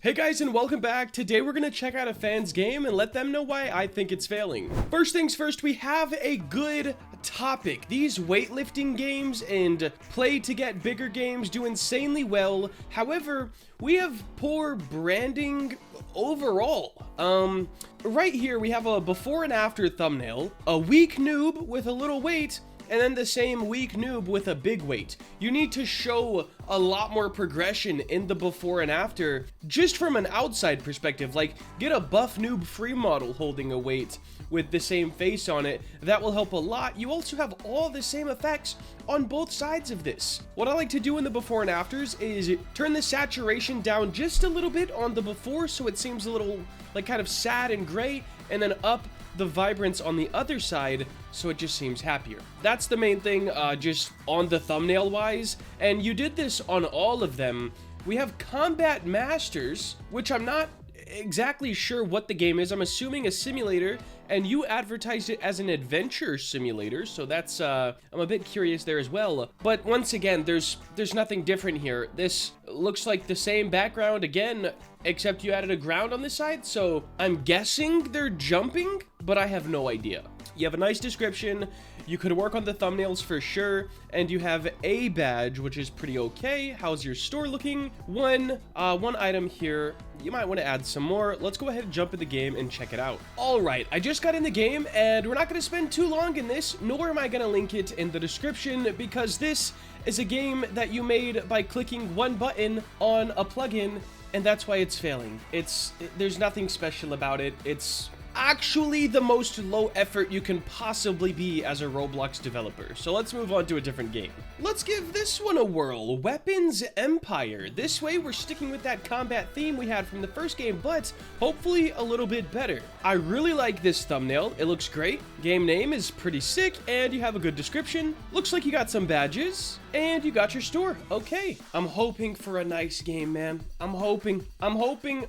Hey guys, and welcome back. Today we're gonna check out a fan's game and let them know why I think it's failing. First things first, we have a good topic. These weightlifting games and play to get bigger games do insanely well. However, we have poor branding overall. Right here we have a before and after thumbnail, a weak noob with a little weight, and then the same weak noob with a big weight. You need to show a lot more progression in the before and after, just from an outside perspective. Like, get a buff noob free model holding a weight with the same face on it. That will help a lot. You also have all the same effects on both sides of this. What I like to do in the before and afters is turn the saturation down just a little bit on the before so it seems a little like kind of sad and gray, and then up the vibrance on the other side so it just seems happier. That's the main thing, just on the thumbnail wise, and you did this on all of them. We have Combat Masters, which I'm not exactly sure what the game is. I'm assuming a simulator, and you advertised it as an adventure simulator, so that's I'm a bit curious there as well. But once again, there's nothing different here. This looks like the same background again, except you added a ground on this side, so I'm guessing they're jumping, but I have no idea. You have a nice description. You could work on the thumbnails for sure, and you have a badge, which is pretty okay. How's your store looking? One item here. You might want to add some more. Let's go ahead and jump in the game and check it out. All right, I just got in the game, and we're not going to spend too long in this, nor am I going to link it in the description, because this is a game that you made by clicking one button on a plugin, and that's why it's failing. There's nothing special about it. It's actually the most low effort you can possibly be as a Roblox developer. So let's move on to a different game. Let's give this one a whirl. Weapons Empire. This way we're sticking with that combat theme we had from the first game, but hopefully a little bit better. I really like this thumbnail. It looks great. Game name is pretty sick, and you have a good description. Looks like you got some badges, and you got your store. Okay. I'm hoping for a nice game, man. I'm hoping.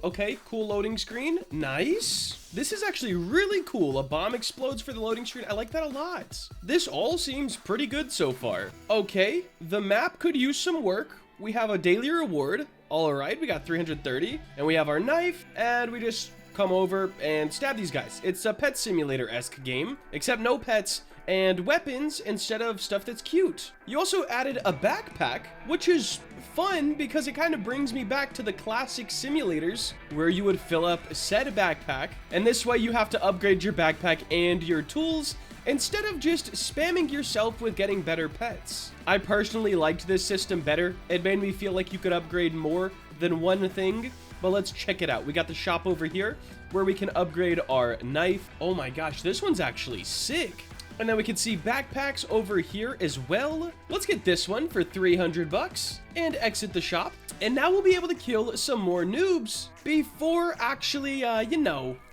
Okay, cool loading screen. Nice. This is actually really cool. A bomb explodes for the loading screen. I like that a lot. This all seems pretty good so far. Okay, the map could use some work. We have a daily reward. All right, we got 330. And we have our knife, and we just come over and stab these guys. It's a pet simulator-esque game, except no pets and weapons instead of stuff that's cute. You also added a backpack, which is fun because it kind of brings me back to the classic simulators where you would fill up said backpack, and this way you have to upgrade your backpack and your tools instead of just spamming yourself with getting better pets. I personally liked this system better. It made me feel like you could upgrade more than one thing. But let's check it out. We got the shop over here where we can upgrade our knife. Oh my gosh, this one's actually sick. And then we can see backpacks over here as well. Let's get this one for 300 bucks and exit the shop. And now we'll be able to kill some more noobs before actually,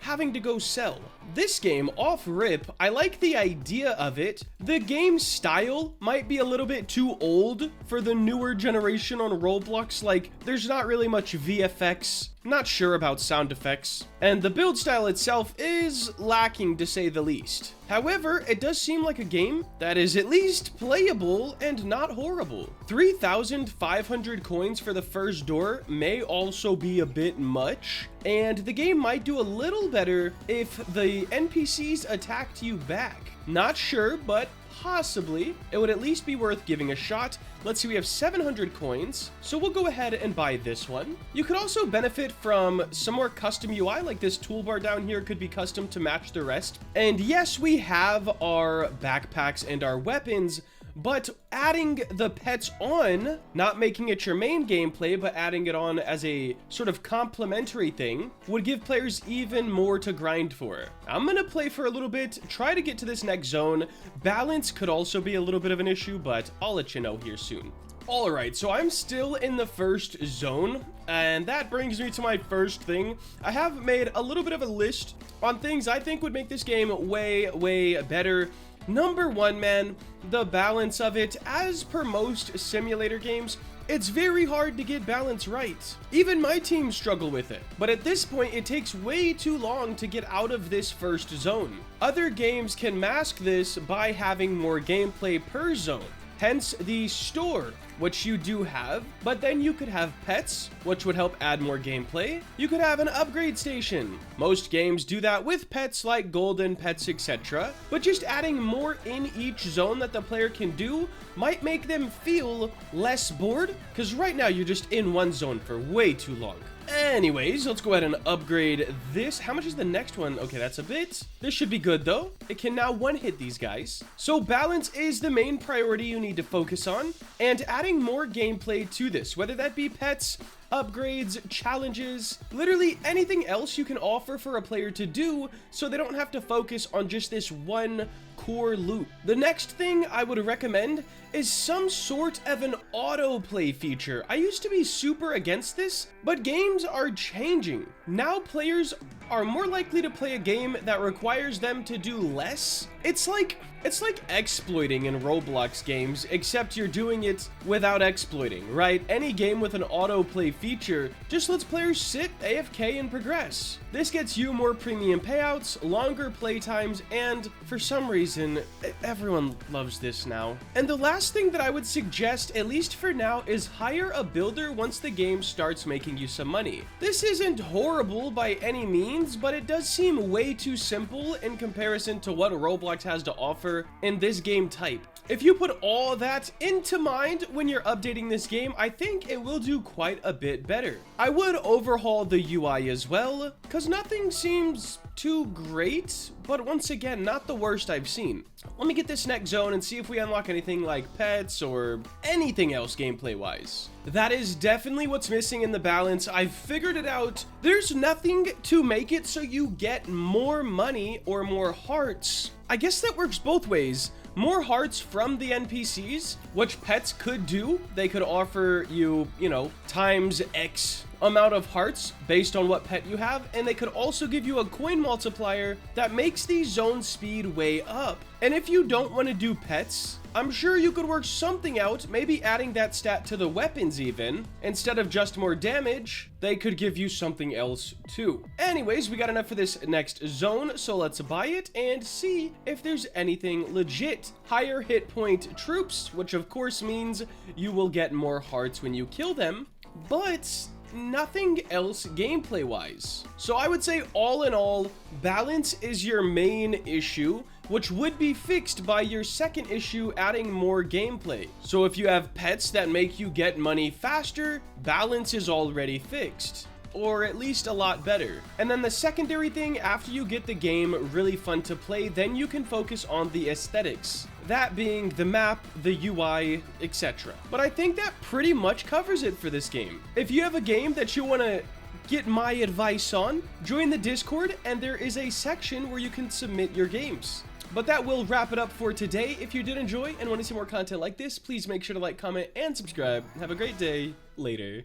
having to go sell. This game, off rip, I like the idea of it. The game style might be a little bit too old for the newer generation on Roblox. Like, there's not really much VFX. Not sure about sound effects. And the build style itself is lacking, to say the least. However, it does seem like a game that is at least playable and not horrible. 3,500 coins for the first door may also be a bit much, and the game might do a little better if the NPCs attacked you back. Not sure, but possibly. It would at least be worth giving a shot. Let's see, we have 700 coins, so we'll go ahead and buy this one. You could also benefit from some more custom UI, like this toolbar down here could be custom to match the rest. And yes, we have our backpacks and our weapons, but adding the pets on, not making it your main gameplay, but adding it on as a sort of complementary thing, would give players even more to grind for. I'm gonna play for a little bit, try to get to this next zone. Balance could also be a little bit of an issue, but I'll let you know here soon. All right, so I'm still in the first zone, and that brings me to my first thing. I have made a little bit of a list on things I think would make this game way better. Number one, man, the balance of it. As per most simulator games, it's very hard to get balance right. Even my team struggle with it. But at this point, it takes way too long to get out of this first zone. Other games can mask this by having more gameplay per zone. hence the store, which you do have, but then you could have pets, which would help add more gameplay. You could have an upgrade station. Most games do that with pets like golden pets, etc. But just adding more in each zone that the player can do might make them feel less bored, because right now you're just in one zone for way too long. Anyways, let's go ahead and upgrade this. How much is the next one? Okay, that's a bit. This should be good though. It can now one-hit these guys. So balance is the main priority you need to focus on, and adding more gameplay to this, whether that be pets, upgrades, challenges, literally anything else you can offer for a player to do so they don't have to focus on just this one core loop. The next thing I would recommend is some sort of an autoplay feature. I used to be super against this, but games are changing. Now players are more likely to play a game that requires them to do less. It's like exploiting in Roblox games, except you're doing it without exploiting, right? Any game with an autoplay feature just lets players sit AFK and progress. This gets you more premium payouts, longer playtimes, and for some reason, everyone loves this now. And the last thing that I would suggest, at least for now, is hire a builder once the game starts making you some money. This isn't horrible by any means, but it does seem way too simple in comparison to what Roblox has to offer in this game type. If you put all that into mind when you're updating this game, I think it will do quite a bit better. I would overhaul the UI as well, because nothing seems too great, but once again, not the worst I've seen. Let me get this next zone and see if we unlock anything like pets or anything else gameplay-wise. That is definitely what's missing in the balance. I've figured it out. There's nothing to make it so you get more money or more hearts. I guess that works both ways. More hearts from the NPCs, which pets could do. They could offer you, times X amount of hearts based on what pet you have, and they could also give you a coin multiplier that makes the zone speed way up. And if you don't want to do pets, I'm sure you could work something out, maybe adding that stat to the weapons even. Instead of just more damage, they could give you something else too. Anyways, we got enough for this next zone, so let's buy it and see if there's anything legit. Higher hit point troops, which of course means you will get more hearts when you kill them, but nothing else gameplay wise. So I would say all in all, balance is your main issue, which would be fixed by your second issue adding more gameplay. So if you have pets that make you get money faster, balance is already fixed, or at least a lot better. And then the secondary thing, after you get the game really fun to play, then you can focus on the aesthetics. That being the map, the UI, etc. But I think that pretty much covers it for this game. If you have a game that you want to get my advice on, join the Discord, and there is a section where you can submit your games. But that will wrap it up for today. If you did enjoy and want to see more content like this, please make sure to like, comment, and subscribe. Have a great day. Later.